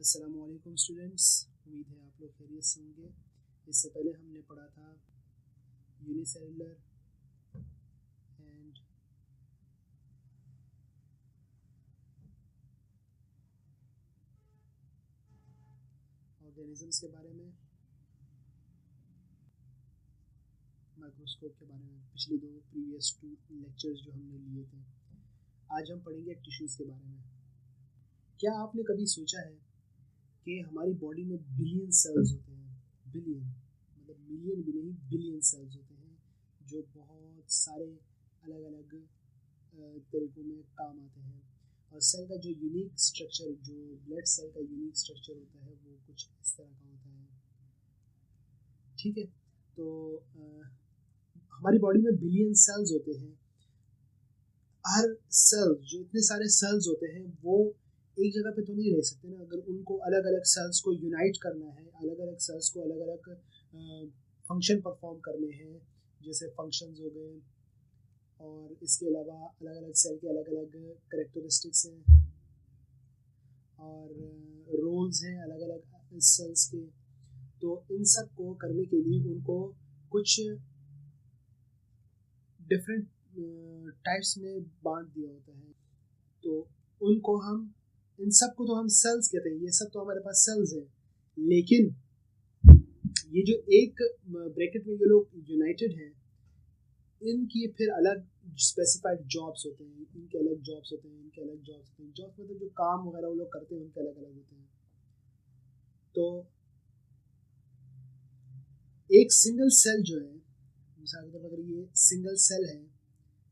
अस्सलामुअलैकुम स्टूडेंट्स, उम्मीद है आप लोग खैरियत से होंगे। इससे पहले हमने पढ़ा था यूनिसेलुलर एंड ऑर्गेनिजम्स के बारे में, माइक्रोस्कोप के बारे में पिछले दो प्रीवियस टू लेक्चर्स जो हमने लिए थे। आज हम पढ़ेंगे टिश्यूज़ के बारे में। क्या आपने कभी सोचा है कि हमारी बॉडी में बिलियन सेल्स होते हैं? बिलियन मतलब मिलियन भी नहीं, बिलियन सेल्स होते हैं जो बहुत सारे अलग अलग तरीक़ों में काम आते हैं। और सेल का जो यूनिक स्ट्रक्चर, जो ब्लड सेल का यूनिक स्ट्रक्चर होता है, वो कुछ इस तरह का होता है। ठीक है, तो हमारी बॉडी में बिलियन सेल्स होते हैं। हर सेल, जो इतने सारे सेल्स होते हैं, वो एक जगह पे तो नहीं रह सकते ना। अगर उनको अलग अलग सेल्स को यूनाइट करना है, अलग अलग सेल्स को अलग अलग फंक्शन परफॉर्म करने हैं, जैसे फंक्शंस हो गए, और इसके अलावा अलग अलग सेल के अलग अलग करेक्टरिस्टिक्स हैं और रोल्स हैं अलग अलग सेल्स के। तो इन सब को करने के लिए उनको कुछ डिफरेंट टाइप्स में बांट दिया होता है। तो उनको हम, इन सब को तो हम सेल्स कहते हैं, ये सब तो हमारे पास सेल्स हैं। लेकिन ये जो एक ब्रैकेट में ये लोग यूनाइटेड हैं, इनकी फिर अलग स्पेसिफाइड जॉब्स होते हैं, इनके अलग जॉब्स होते हैं, इनके अलग जॉब्स होते हैं। जॉब्स मतलब जो काम वगैरह वो लोग करते हैं, उनके अलग अलग होते हैं। तो एक सिंगल सेल जो है, मिसाल के तौर पर अगर ये सिंगल सेल है,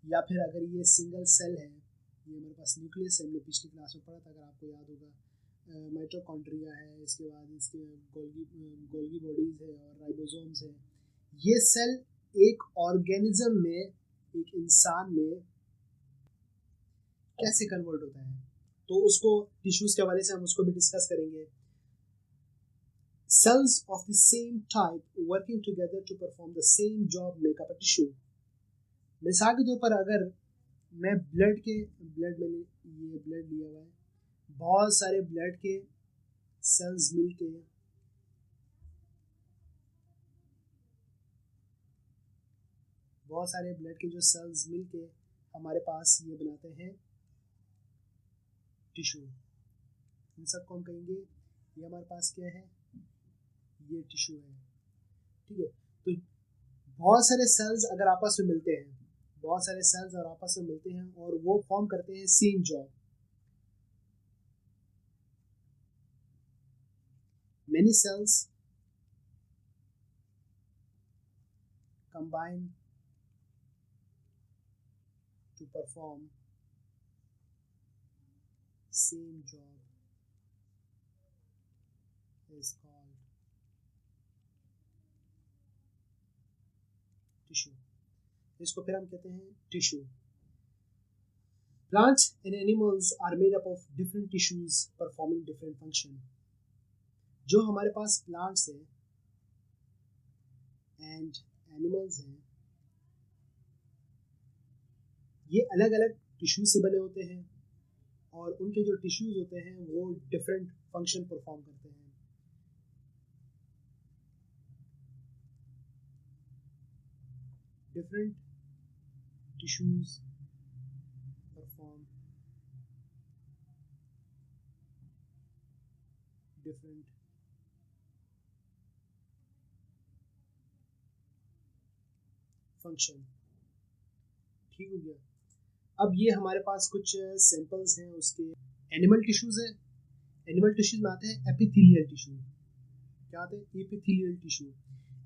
या फिर अगर ये सिंगल सेल है, ये हमारे पास न्यूक्लियस है, हमने पिछली क्लास में पढ़ा था अगर आपको याद होगा। माइटोकॉन्ड्रिया है, इसके बाद इसके गोल्गी बॉडीज है और राइबोसोम्स है। ये सेल एक ऑर्गेनिज्म में, एक इंसान में कैसे कन्वर्ट होता है, तो उसको टिश्यूज के हवाले से हम उसको भी डिस्कस करेंगे। Cells of the same type working together to perform the same job make up a tissue. मिसाल के तौर पर अगर मैं ब्लड में ये ब्लड लिया हुआ है, बहुत सारे ब्लड के सेल्स मिलके हमारे पास ये बनाते हैं टिश्यू। इन सबको हम कहेंगे ये हमारे पास क्या है, ये टिश्यू है। ठीक है, तो बहुत सारे सेल्स अगर आपस में मिलते हैं, बहुत सारे सेल्स और आपस में मिलते हैं और वो फॉर्म करते हैं same job. Many cells combine to perform same job is called tissue. इसको फिर हम कहते हैं tissue. Plants and animals are made up of different tissues performing different function. जो हमारे पास प्लांट्स हैं एंड एनिमल्स हैं, ये अलग अलग टिश्यू से बने होते हैं और उनके जो टिश्यूज होते हैं वो डिफरेंट फंक्शन परफॉर्म करते हैं। Different tissues perform different function. ठीक हो गया। अब ये हमारे पास कुछ सैंपल्स हैं उसके। एनिमल टिश्यूज है, एनिमल टिश्यूज में आते हैं एपिथेलियल टिश्यू। क्या आते हैं? Epithelial tissue.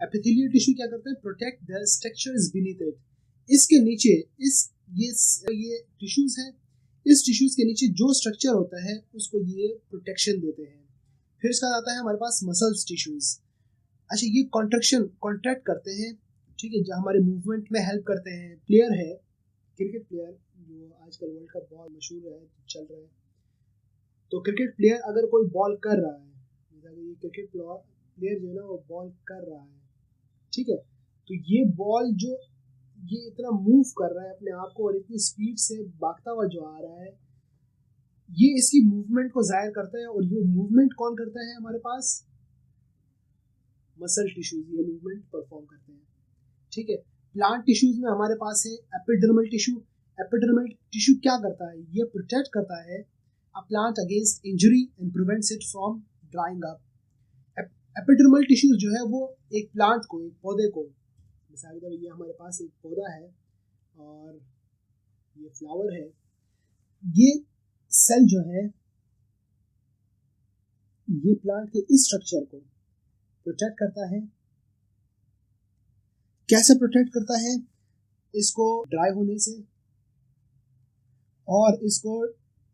एपिथेलियल टिश्यू क्या करते हैं? Protect the structures beneath it. इसके नीचे ये टिश्यूज है, इस टिश्यूज के नीचे जो स्ट्रक्चर होता है उसको ये प्रोटेक्शन देते हैं। फिर इसका आता है हमारे पास मसल्स टिश्यूज। अच्छा, ये कॉन्ट्रैक्ट करते हैं, ठीक है, जो हमारे मूवमेंट में हेल्प करते हैं। प्लेयर है, क्रिकेट प्लेयर जो आजकल वर्ल्ड कप बहुत मशहूर है, चल रहा है, तो क्रिकेट प्लेयर अगर कोई बॉल कर रहा है, ये क्रिकेट प्लेयर जो है ना वो बॉल कर रहा है, ठीक है, तो ये बॉल जो ये इतना मूव कर रहा है अपने आप को और इतनी स्पीड से भागता हुआ जो आ रहा है, ये इसकी मूवमेंट को जाहिर करता है, और ये मूवमेंट कौन करता है? हमारे पास मसल टिश्यूज ये मूवमेंट परफॉर्म करते हैं। ठीक है, प्लांट टिश्यूज में हमारे पास है एपिडर्मल टिश्यू। एपिडर्मल टिश्यू क्या करता है? ये प्रोटेक्ट करता है a plant against injury and prevents it from drawing up. Epidermal tissues जो है वो एक प्लांट को, एक पौधे को, मिसाल के तौर ये हमारे पास एक पौधा है और ये फ्लावर है, ये सेल जो है ये प्लांट के इस स्ट्रक्चर को प्रोटेक्ट करता है। कैसे प्रोटेक्ट करता है? इसको ड्राई होने से और इसको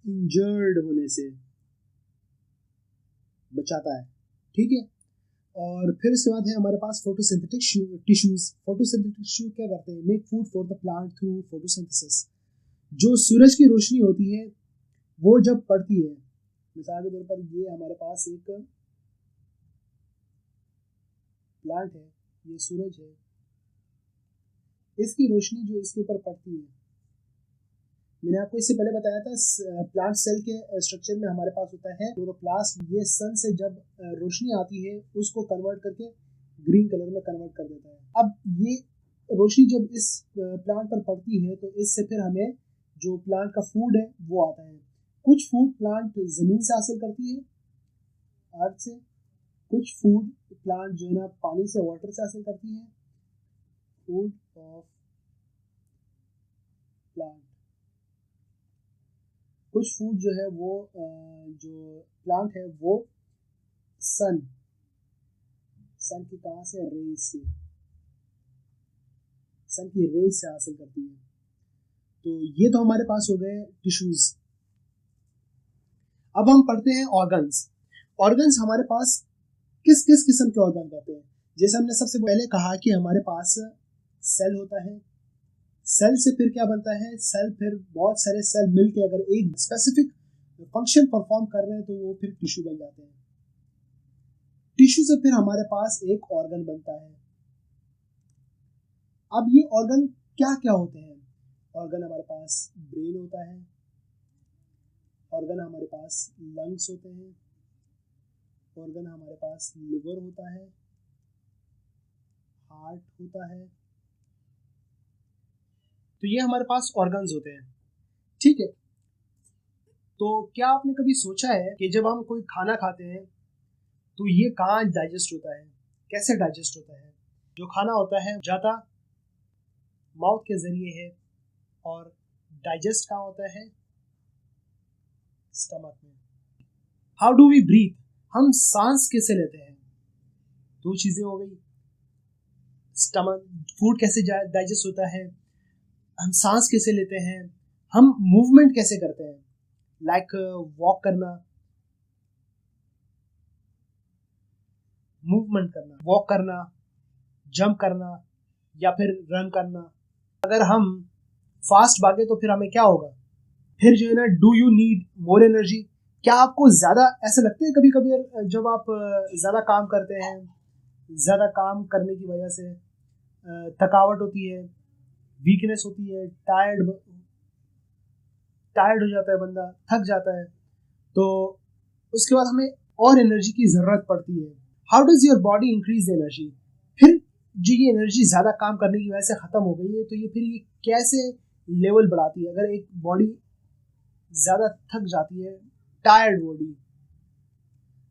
इंजर्ड होने से बचाता है। ठीक है, और फिर इसके बाद है हमारे पास फोटोसिंथेटिक टिश्यूज। फोटोसिंथेटिक टिश्यू क्या करते हैं? Make food for the plant through photosynthesis. जो सूरज की रोशनी होती है वो जब पड़ती है, मिसाल के तौर पर ये हमारे पास एक प्लांट है, ये सूरज है, इसकी रोशनी जो इसके ऊपर पड़ती है, मैंने आपको इससे पहले बताया था प्लांट सेल के स्ट्रक्चर में हमारे पास होता है क्लोरोप्लास्ट। ये सन से जब रोशनी आती है उसको कन्वर्ट करके ग्रीन कलर में कन्वर्ट कर देता है। अब ये रोशनी जब इस प्लांट पर पड़ती है तो इससे फिर हमें जो प्लांट का फूड है वो आता है। कुछ फूड प्लांट ज़मीन से हासिल करती है, अर्थ से। कुछ फूड प्लांट जो है ना पानी से, वाटर से हासिल करती है। फूड ऑफ प्लांट, कुछ फूड जो है वो जो प्लांट है वो सन की कहाँ से? रेज से, सन की रेज से हासिल करती है। तो ये तो हमारे पास हो गए टिश्यूज। अब हम पढ़ते हैं ऑर्गन्स। ऑर्गन्स हमारे पास किस किस किस्म के ऑर्गन होते हैं? जैसे हमने सबसे पहले कहा कि हमारे पास सेल होता है। सेल से फिर क्या बनता है? सेल, फिर बहुत सारे सेल मिलके अगर एक स्पेसिफिक फंक्शन परफॉर्म कर रहे हैं तो वो फिर टिश्यू बन जाते हैं। टिश्यू से फिर हमारे पास एक ऑर्गन बनता है। अब ये ऑर्गन क्या क्या होते हैं? ऑर्गन हमारे पास ब्रेन होता है, ऑर्गन हमारे पास लंग्स होते हैं, ऑर्गन हमारे पास लिवर होता है, हार्ट होता है। तो ये हमारे पास ऑर्गन्स होते हैं। ठीक है, तो क्या आपने कभी सोचा है कि जब हम कोई खाना खाते हैं तो ये कहाँ डाइजेस्ट होता है, कैसे डाइजेस्ट होता है? जो खाना होता है जाता माउथ के जरिए है और डाइजेस्ट कहाँ होता है? स्टमक में। How do we breathe? हम सांस कैसे लेते हैं? दो चीजें हो गई। स्टमक, फूड कैसे डाइजेस्ट होता है, हम सांस कैसे लेते हैं, हम मूवमेंट कैसे करते हैं, लाइक वॉक करना, मूवमेंट करना, वॉक करना, जंप करना या फिर रन करना। अगर हम फास्ट भागे तो फिर हमें क्या होगा? फिर जो है ना, do you need more energy? क्या आपको ज़्यादा ऐसे लगते हैं कभी कभी जब आप ज़्यादा काम करते हैं, ज़्यादा काम करने की वजह से थकावट होती है, वीकनेस होती है, टायर्ड हो जाता है बंदा, थक जाता है, तो उसके बाद हमें और एनर्जी की ज़रूरत पड़ती है। How does your body increase energy? फिर जो ये एनर्जी ज़्यादा काम करने की वजह से ख़त्म हो गई है तो ये फिर ये कैसे लेवल बढ़ाती है? अगर एक बॉडी ज़्यादा थक जाती है, टायर्ड बॉडी,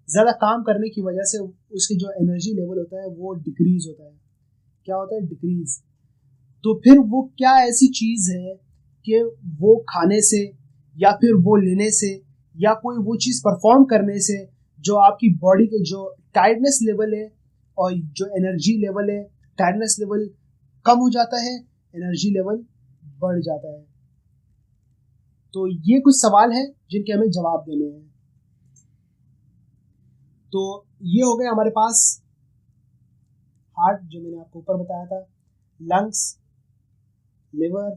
ज़्यादा काम करने की वजह से उसकी जो एनर्जी लेवल होता है वो डिक्रीज होता है। क्या होता है? डिक्रीज। तो फिर वो क्या ऐसी चीज़ है कि वो खाने से या फिर वो लेने से या कोई वो चीज़ परफॉर्म करने से जो आपकी बॉडी के जो टायर्डनेस लेवल है और जो एनर्जी लेवल है, टायर्डनेस लेवल कम हो जाता है, एनर्जी लेवल बढ़ जाता है। तो ये कुछ सवाल हैं जिनके हमें जवाब देने हैं। तो ये हो गया हमारे पास हार्ट, जो मैंने आपको ऊपर बताया था, लंग्स, लिवर,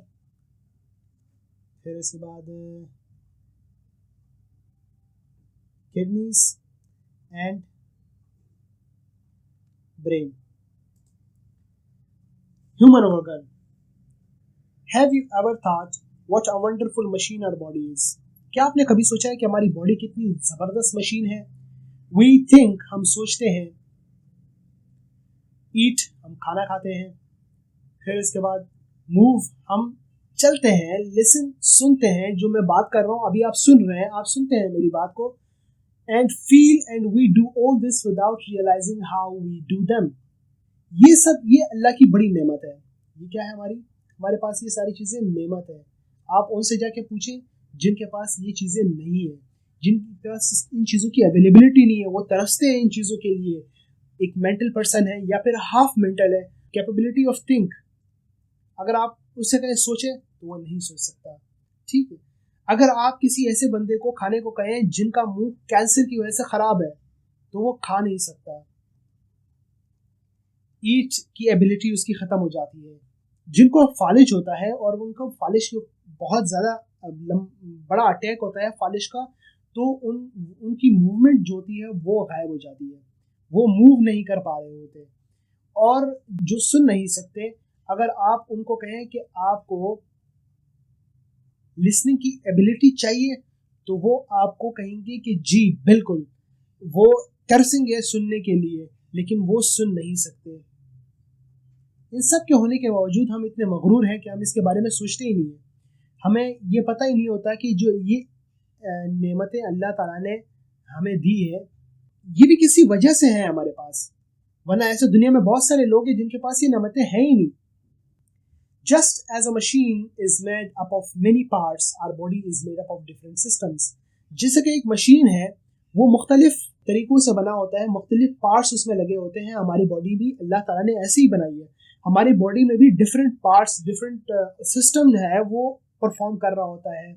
फिर इसके बाद kidneys and brain. Human organ. Have you ever thought what a wonderful machine our body is? क्या आपने कभी सोचा है कि हमारी बॉडी कितनी ज़बरदस्त मशीन है? वी थिंक, हम सोचते हैं, ईट, हम खाना खाते हैं, फिर इसके बाद मूव, हम चलते हैं, लिसन, सुनते हैं, जो मैं बात कर रहा हूँ अभी आप सुन रहे हैं, आप सुनते हैं मेरी बात को, and feel, and we do all this without realizing how we do them. ये सब, ये अल्लाह की बड़ी नेमत है। ये क्या है? हमारे पास ये सारी चीज़ें नेमत है। आप उनसे जाके पूछें जिनके पास ये चीज़ें नहीं है, जिनके पास इन चीज़ों की अवेलेबिलिटी नहीं है, वो तरसते हैं इन चीज़ों के लिए। एक मेंटल पर्सन है या फिर हाफ मेंटल है, कैपेबिलिटी ऑफ थिंक, अगर आप उससे कहें सोचे तो वो नहीं सोच सकता। ठीक है, अगर आप किसी ऐसे बंदे को खाने को कहें जिनका मुंह कैंसर की वजह से खराब है तो वो खा नहीं सकता। ईट की एबिलिटी उसकी ख़त्म हो जाती है। जिनको फालिज होता है और उनको फालिश बहुत ज़्यादा बड़ा अटैक होता है फालिश का, तो उनकी मूवमेंट जो होती है वो गायब हो जाती है, वो मूव नहीं कर पा रहे होते। और जो सुन नहीं सकते, अगर आप उनको कहें कि आपको लिसनिंग की एबिलिटी चाहिए तो वो आपको कहेंगे कि जी बिल्कुल, वो तरसेंगे सुनने के लिए, लेकिन वो सुन नहीं सकते। इन सब के होने के बावजूद हम इतने मगरूर हैं कि हम इसके बारे में सोचते ही नहीं हैं। हमें ये पता ही नहीं होता कि जो ये नेमतें अल्लाह ताला ने हमें दी है, ये भी किसी वजह से है हमारे पास, वरना ऐसे दुनिया में बहुत सारे लोग हैं जिनके पास ये नेमतें हैं ही नहीं। Just as a machine is made up of many parts, our body is made up of different systems. जैसे कि एक मशीन है, वो मुख्तलिफ तरीकों से बना होता है, मुख्तलिफ पार्ट्स उसमें लगे होते हैं। हमारी बॉडी भी अल्लाह ताला ने ऐसे ही बनाई है। हमारी बॉडी में भी डिफरेंट पार्ट्स, डिफरेंट सिस्टम है, वो परफॉर्म कर रहा होता है।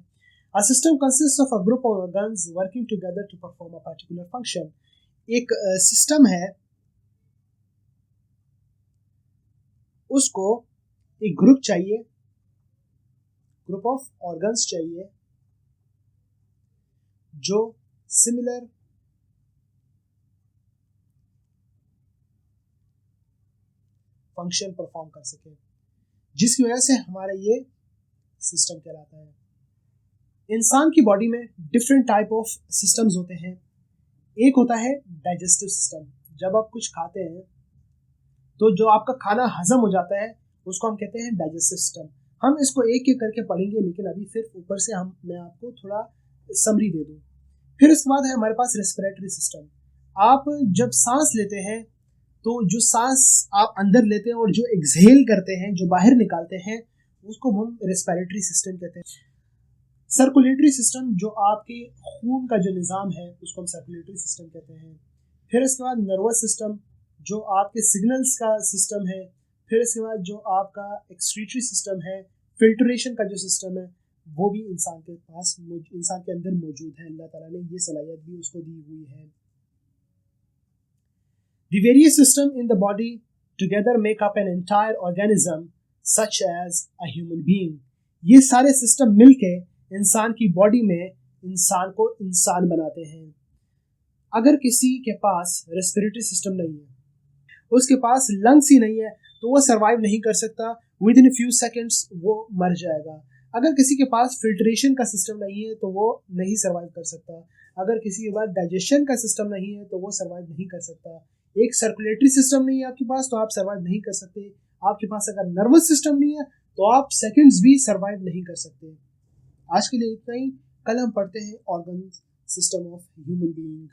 A system consists of a group of organs working together to perform a particular function. एक सिस्टम है, उसको एक ग्रुप चाहिए, ग्रुप ऑफ ऑर्गन्स चाहिए जो सिमिलर फंक्शन परफॉर्म कर सके, जिसकी वजह से हमारा ये सिस्टम कहलाता है। इंसान की बॉडी में डिफरेंट टाइप ऑफ सिस्टम्स होते हैं। एक होता है डाइजेस्टिव सिस्टम। जब आप कुछ खाते हैं तो जो आपका खाना हजम हो जाता है उसको हम कहते हैं डाइजेस्टिव सिस्टम। हम इसको एक एक करके पढ़ेंगे, लेकिन अभी सिर्फ ऊपर से मैं आपको थोड़ा समरी दे दूं। फिर इसके बाद है हमारे पास रेस्पिरेटरी सिस्टम। आप जब सांस लेते हैं तो जो सांस आप अंदर लेते हैं और जो एक्सहेल करते हैं, जो बाहर निकालते हैं, उसको हम रेस्पिरेटरी सिस्टम कहते हैं। सर्कुलेटरी सिस्टम, जो आपके खून का जो निज़ाम है उसको हम सर्कुलेटरी सिस्टम कहते हैं। फिर इसके बाद नर्वस सिस्टम, जो आपके सिग्नल्स का सिस्टम है। फिर इसके बाद जो आपका एक्सक्रीटरी सिस्टम है, फिल्ट्रेशन का जो सिस्टम है, वो भी इंसान के पास, इंसान के अंदर मौजूद है। अल्लाह ताला ने ये सलाहियत भी उसको दी हुई है। The various systems in the body together make up an entire organism such as a human being. ये सारे सिस्टम मिलके इंसान की बॉडी में इंसान को इंसान बनाते हैं। अगर किसी के पास रेस्पिरेटरी सिस्टम नहीं है, उसके पास लंग्स ही नहीं है, तो वो सरवाइव नहीं कर सकता। विद इन फ्यू सेकेंड्स वो मर जाएगा। अगर किसी के पास फिल्ट्रेशन का सिस्टम नहीं है तो वो नहीं सर्वाइव कर सकता। अगर किसी के पास डाइजेशन का सिस्टम नहीं है तो वो सर्वाइव नहीं कर सकता। एक सर्कुलेटरी सिस्टम नहीं है आपके पास तो आप सर्वाइव नहीं कर सकते। आपके पास अगर नर्वस सिस्टम नहीं है तो आप सेकंड्स भी सर्वाइव नहीं कर सकते। आज के लिए इतना ही। कल हम पढ़ते हैं organ system of human being.